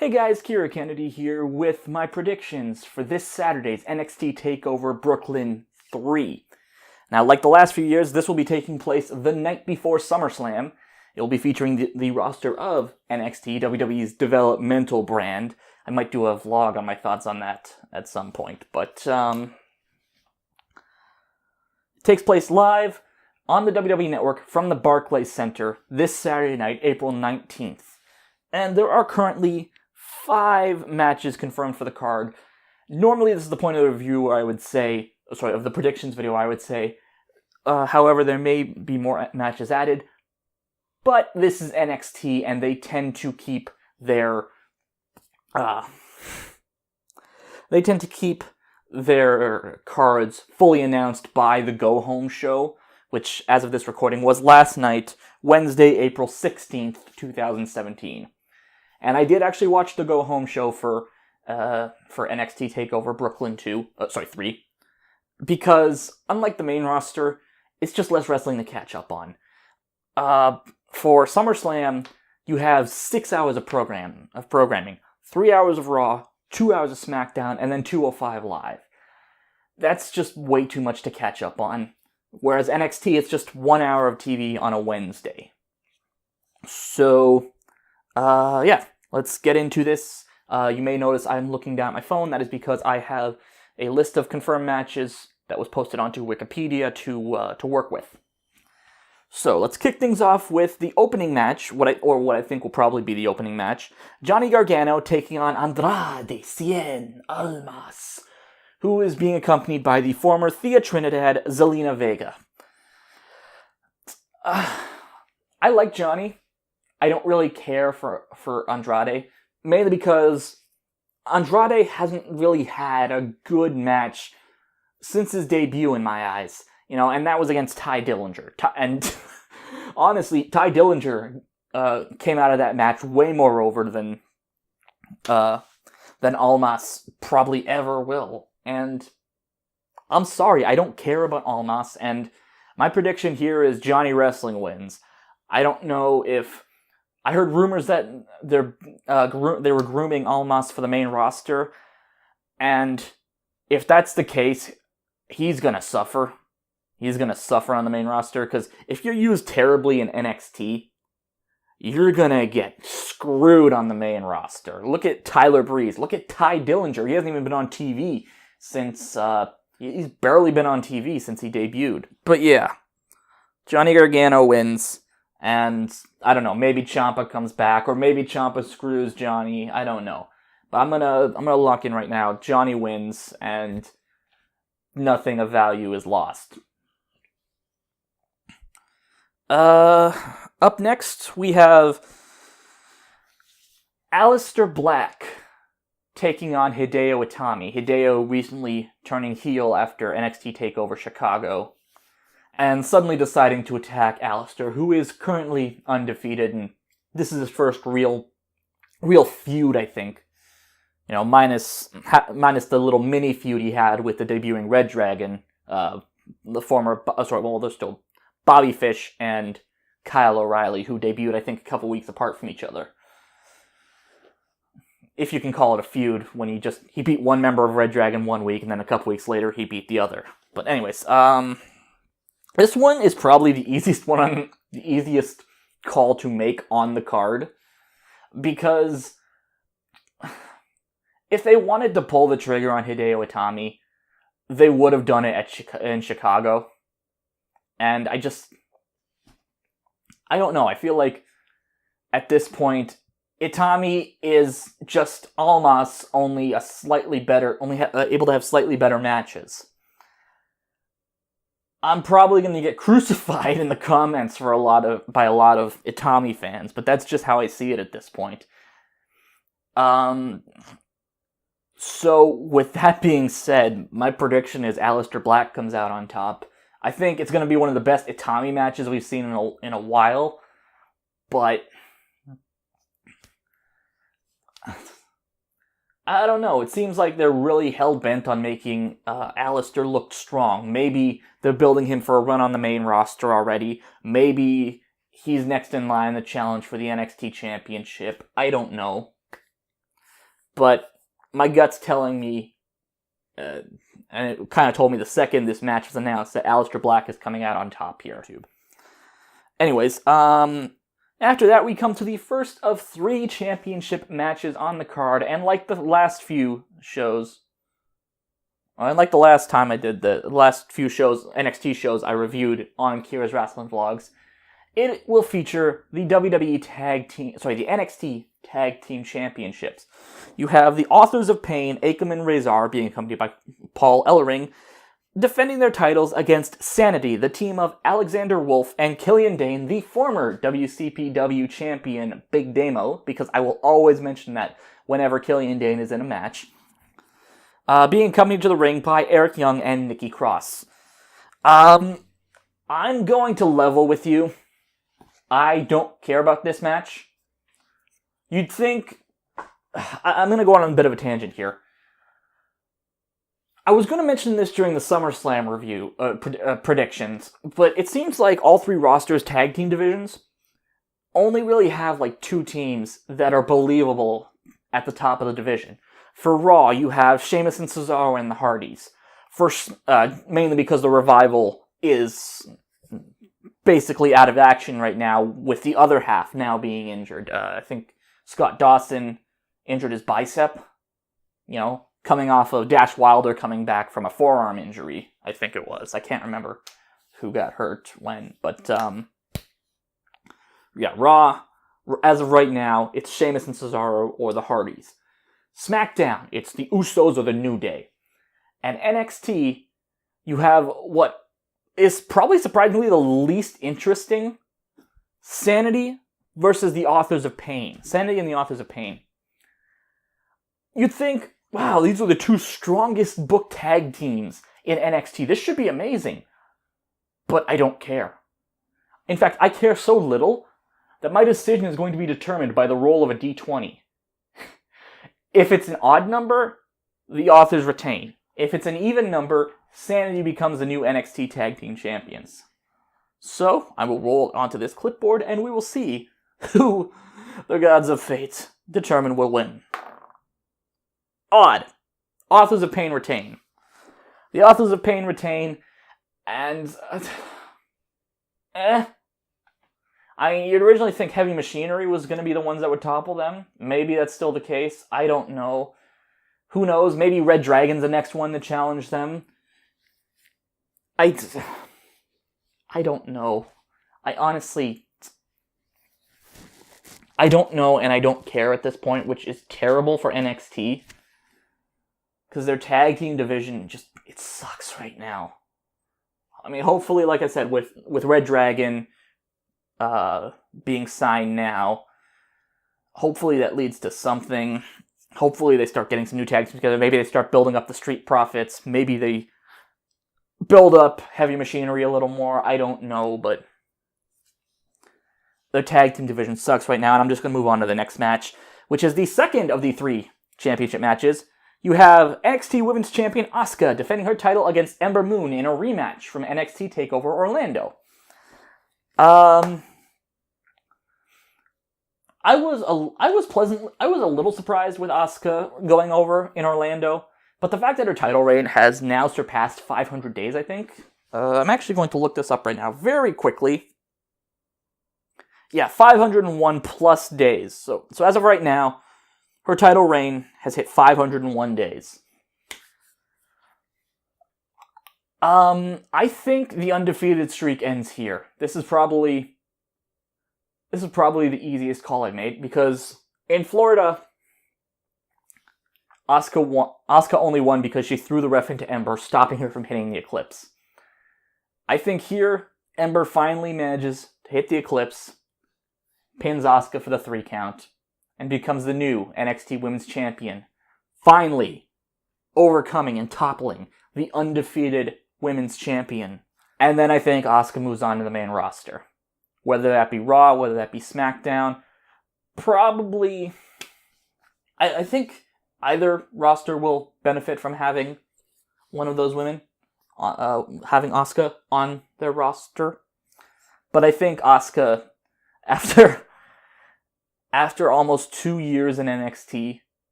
Hey guys, KiraKennedy here with my predictions for this Saturday's NXT Takeover Brooklyn 3. Now, like the last few years, this will be taking place the night before SummerSlam. It will be featuring the roster of NXT, WWE's developmental brand. I might do a vlog on my thoughts on that at some point, but it takes place live on the WWE Network from the Barclays Center this Saturday night, April 19th. And there are currently 5 matches confirmed for the card. Normally, this is the point of the review where I would say, of the predictions video, I would say, however, there may be more matches added, but this is NXT, and they tend to keep their, cards fully announced by the Go Home show, which, as of this recording, was last night, Wednesday, April 16th, 2017. And I did actually watch the Go Home show for NXT Takeover Brooklyn 3, because unlike the main roster, it's just less wrestling to catch up on. For SummerSlam, you have 6 hours of programming, 3 hours of Raw, 2 hours of SmackDown, and then 205 Live. That's just way too much to catch up on. Whereas NXT, it's just 1 hour of TV on a Wednesday. So, let's get into this. You may notice I'm looking down at my phone. That is because I have a list of confirmed matches that was posted onto Wikipedia to work with. So let's kick things off with the opening match, what I think will probably be the opening match. Johnny Gargano taking on Andrade Cien Almas, who is being accompanied by the former Thea Trinidad, Zelina Vega. I like Johnny. I don't really care for Andrade, mainly because Andrade hasn't really had a good match since his debut in my eyes, and that was against Ty Dillinger. And honestly, Ty Dillinger came out of that match way more over than Almas probably ever will. And I'm sorry, I don't care about Almas, and my prediction here is Johnny Wrestling wins. I don't know if... I heard rumors that they were grooming Almas for the main roster, and if that's the case, he's gonna suffer. He's gonna suffer on the main roster, because if you're used terribly in NXT, you're gonna get screwed on the main roster. Look at Tyler Breeze. Look at Ty Dillinger. He hasn't even been on TV since, he's barely been on TV since he debuted. But yeah, Johnny Gargano wins. And, I don't know, maybe Ciampa comes back, or maybe Ciampa screws Johnny, I don't know. But I'm gonna lock in right now, Johnny wins, and nothing of value is lost. Up next, we have Aleister Black taking on Hideo Itami. Hideo recently turning heel after NXT Takeover Chicago, and suddenly deciding to attack Aleister, who is currently undefeated, and this is his first real feud, I think. Minus the little mini feud he had with the debuting Red Dragon, there's still Bobby Fish and Kyle O'Reilly, who debuted, I think, a couple weeks apart from each other. If you can call it a feud, when he beat one member of Red Dragon one week, and then a couple weeks later, he beat the other. But anyways, this one is probably the easiest call to make on the card, because if they wanted to pull the trigger on Hideo Itami, they would have done it in Chicago. And I don't know. I feel like at this point, Itami is just Almas, only able to have slightly better matches. I'm probably going to get crucified in the comments by a lot of Itami fans, but that's just how I see it at this point. So with that being said, my prediction is Aleister Black comes out on top. I think it's going to be one of the best Itami matches we've seen in a while, but I don't know. It seems like they're really hell-bent on making Aleister look strong. Maybe they're building him for a run on the main roster already. Maybe he's next in line to challenge for the NXT Championship. I don't know. but my gut's telling me, and it kind of told me the second this match was announced, that Aleister Black is coming out on top here. Anyways, after that we come to the first of 3 championship matches on the card, and like the last few shows, and like the last time I did the last few shows, NXT shows I reviewed on Kira's Wrasslin Vlogs, it will feature the the NXT Tag Team Championships. You have the Authors of Pain, Akam and Razor, being accompanied by Paul Ellering, defending their titles against Sanity, the team of Alexander Wolf and Killian Dane, the former WCPW champion Big Damo, because I will always mention that whenever Killian Dane is in a match, being accompanied to the ring by Eric Young and Nikki Cross. I'm going to level with you. I don't care about this match. You'd think... I'm going to go on a bit of a tangent here. I was going to mention this during the SummerSlam review, predictions, but it seems like all 3 rosters' tag team divisions only really have like 2 teams that are believable at the top of the division. For Raw, you have Sheamus and Cesaro and the Hardys. Mainly because the Revival is basically out of action right now, with the other half now being injured. I think Scott Dawson injured his bicep, coming off of Dash Wilder coming back from a forearm injury, I think it was. I can't remember who got hurt when, but Raw, as of right now, it's Sheamus and Cesaro or the Hardys. SmackDown, it's the Usos or the New Day. And NXT, you have what is probably surprisingly the least interesting, Sanity versus the Authors of Pain. Sanity and the Authors of Pain. You'd think, wow, these are the 2 strongest booked tag teams in NXT. This should be amazing. But I don't care. In fact, I care so little that my decision is going to be determined by the roll of a D20. If it's an odd number, the Authors retain. If it's an even number, Sanity becomes the new NXT Tag Team Champions. So, I will roll onto this clipboard and we will see who the gods of fate determine will win. Odd. Authors of Pain retain. The Authors of Pain retain, and... you'd originally think Heavy Machinery was going to be the ones that would topple them. Maybe that's still the case. I don't know. Who knows? Maybe Red Dragon's the next one to challenge them. I don't know. I don't know, and I don't care at this point, which is terrible for NXT. Because their tag team division it sucks right now. I mean, hopefully, like I said, with Red Dragon being signed now, hopefully that leads to something. Hopefully they start getting some new tag teams together. Maybe they start building up the Street Profits. Maybe they build up Heavy Machinery a little more. I don't know, but their tag team division sucks right now, and I'm just going to move on to the next match, which is the second of the 3 championship matches. You have NXT Women's Champion Asuka defending her title against Ember Moon in a rematch from NXT TakeOver Orlando. I was a little surprised with Asuka going over in Orlando, but the fact that her title reign has now surpassed 500 days, I think. I'm actually going to look this up right now very quickly. Yeah, 501 plus days. So as of right now, her title reign has hit 501 days. I think the undefeated streak ends here. This is probably the easiest call I made, because in Florida, Asuka only won because she threw the ref into Ember, stopping her from hitting the Eclipse. I think here, Ember finally manages to hit the Eclipse, pins Asuka for the 3 count, and becomes the new NXT Women's Champion, finally overcoming and toppling the undefeated Women's Champion. And then I think Asuka moves on to the main roster. Whether that be Raw, whether that be SmackDown, probably... I think either roster will benefit from having one of those women, having Asuka on their roster. But I think Asuka, after almost 2 years in NXT,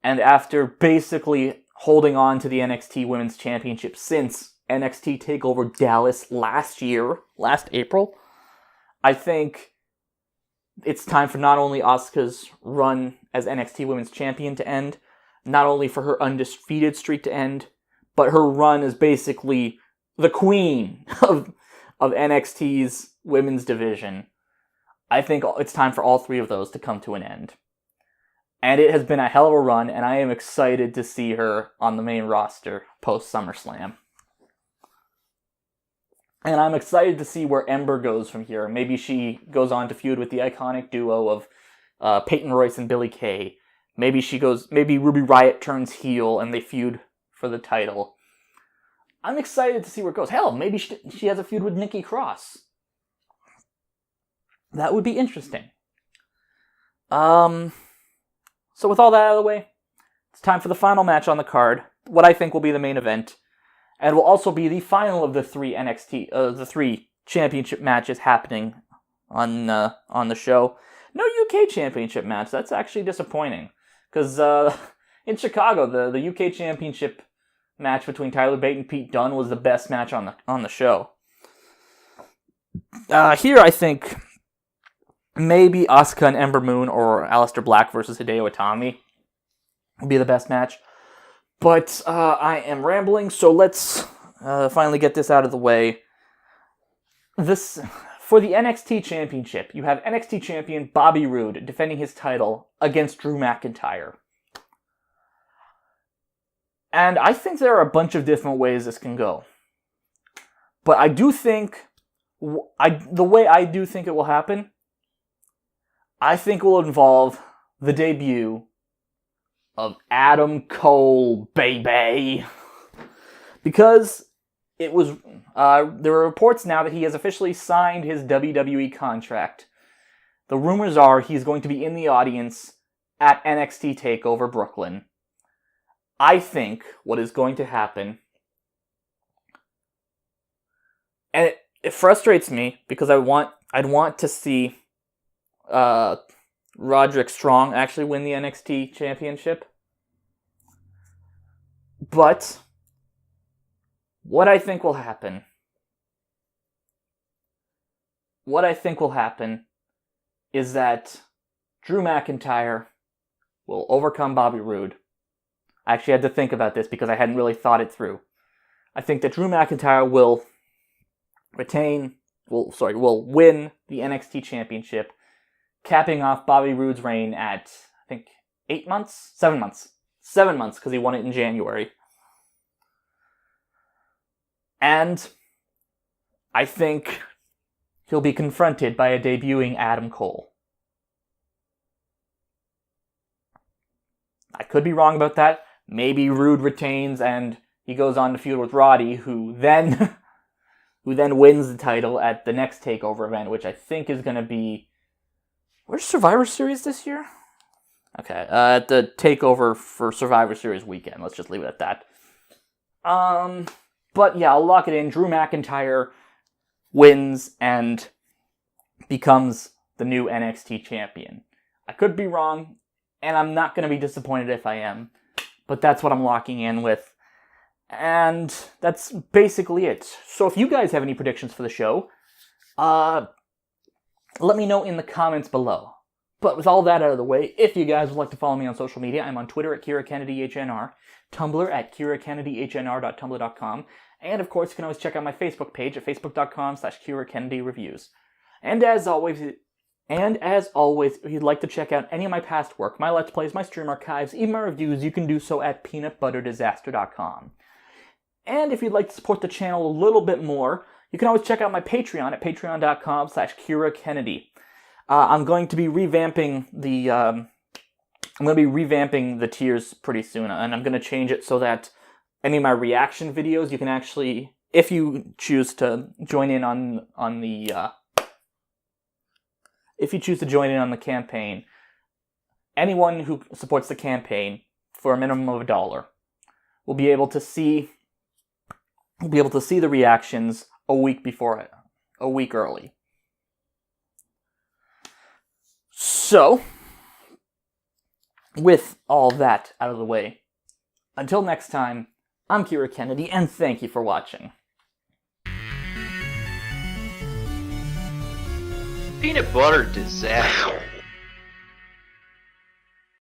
and after basically holding on to the NXT Women's Championship since NXT TakeOver Dallas last April, I think it's time for not only Asuka's run as NXT Women's Champion to end, not only for her undefeated streak to end, but her run as basically the queen of NXT's women's division. I think it's time for all three of those to come to an end. And it has been a hell of a run, and I am excited to see her on the main roster post SummerSlam. And I'm excited to see where Ember goes from here. Maybe she goes on to feud with the iconic duo of Peyton Royce and Billie Kay. Maybe Ruby Riott turns heel and they feud for the title. I'm excited to see where it goes. Hell, maybe she has a feud with Nikki Cross. That would be interesting. So with all that out of the way, it's time for the final match on the card. What I think will be the main event. And will also be the final of the three championship matches happening on the show. No UK championship match. That's actually disappointing. Because in Chicago, the UK championship match between Tyler Bate and Pete Dunne was the best match on the show. Here, I think maybe Asuka and Ember Moon or Aleister Black versus Hideo Itami will be the best match. But I am rambling, so let's finally get this out of the way. For the NXT Championship, you have NXT Champion Bobby Roode defending his title against Drew McIntyre. And I think there are a bunch of different ways this can go. But I do think, the way I do think it will happen, I think will involve the debut of Adam Cole, baby. Because it was, there are reports now that he has officially signed his WWE contract. The rumors are he's going to be in the audience at NXT TakeOver Brooklyn. I think what is going to happen, and it frustrates me because I'd want to see Roderick Strong actually win the NXT Championship. But what I think will happen is that Drew McIntyre will overcome Bobby Roode. I actually had to think about this because I hadn't really thought it through. I think that Drew McIntyre will win the NXT Championship, capping off Bobby Roode's reign at, I think, 7 months. 7 months, because he won it in January. And I think he'll be confronted by a debuting Adam Cole. I could be wrong about that. Maybe Roode retains and he goes on to feud with Roddy, who then wins the title at the next TakeOver event, which I think is going to be... Where's Survivor Series this year? Okay, at the TakeOver for Survivor Series weekend. Let's just leave it at that. But yeah, I'll lock it in. Drew McIntyre wins and becomes the new NXT champion. I could be wrong, and I'm not going to be disappointed if I am. But that's what I'm locking in with. And that's basically it. So if you guys have any predictions for the show, let me know in the comments below. But with all that out of the way, if you guys would like to follow me on social media, I'm on Twitter at KiraKennedyHNR, Tumblr at KiraKennedyHNR.tumblr.com, and of course you can always check out my Facebook page at facebook.com/KiraKennedyReviews. And as always, if you'd like to check out any of my past work, my Let's Plays, my stream archives, even my reviews, you can do so at peanutbutterdisaster.com. And if you'd like to support the channel a little bit more, you can always check out my Patreon at patreon.com/KiraKennedy. I'm going to be revamping the tiers pretty soon, and I'm going to change it so that any of my reaction videos, you can actually, if you choose to join in on the campaign, anyone who supports the campaign for a minimum of $1 will be able to see the reactions a week early. So, with all that out of the way, until next time, I'm KiraKennedy, and thank you for watching. Peanut butter disaster.